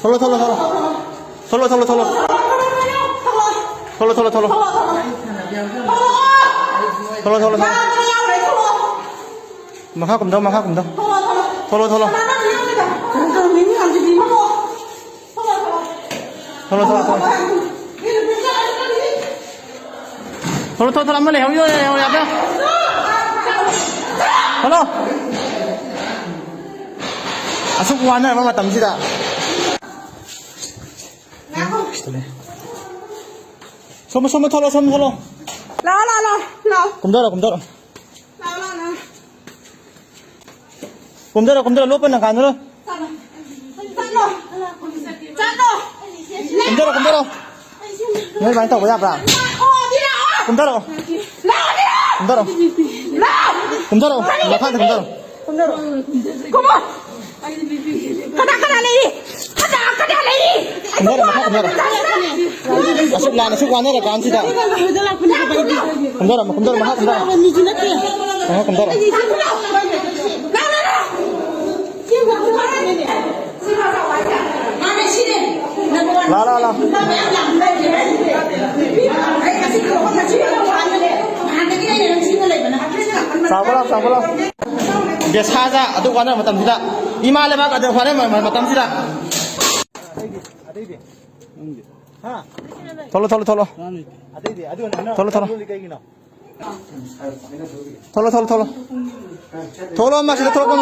털러 털러 털러 털러 털러 털러 털러 털러 털러 털러 털러 털러 막하 cầm đâu 막하 cầm đâu 털러 털러 털러 털러 털러 털러 털러 한번 해 형이 형 앞에 털러 아 수고 하나 얼마 땀지다 손 털어 곰들어 로빠는 가느라 곰들어 내 많이 타고 야봐 곰들어 막한테 곰들어 곰들어 아식 와내라 간지다 곰들어 막하 곰들어 라라라 싸불라 이제 사자 아도 관할 마땀시다 이마레 막 아도 관할 마땀시다 털러 엄마 시다 털어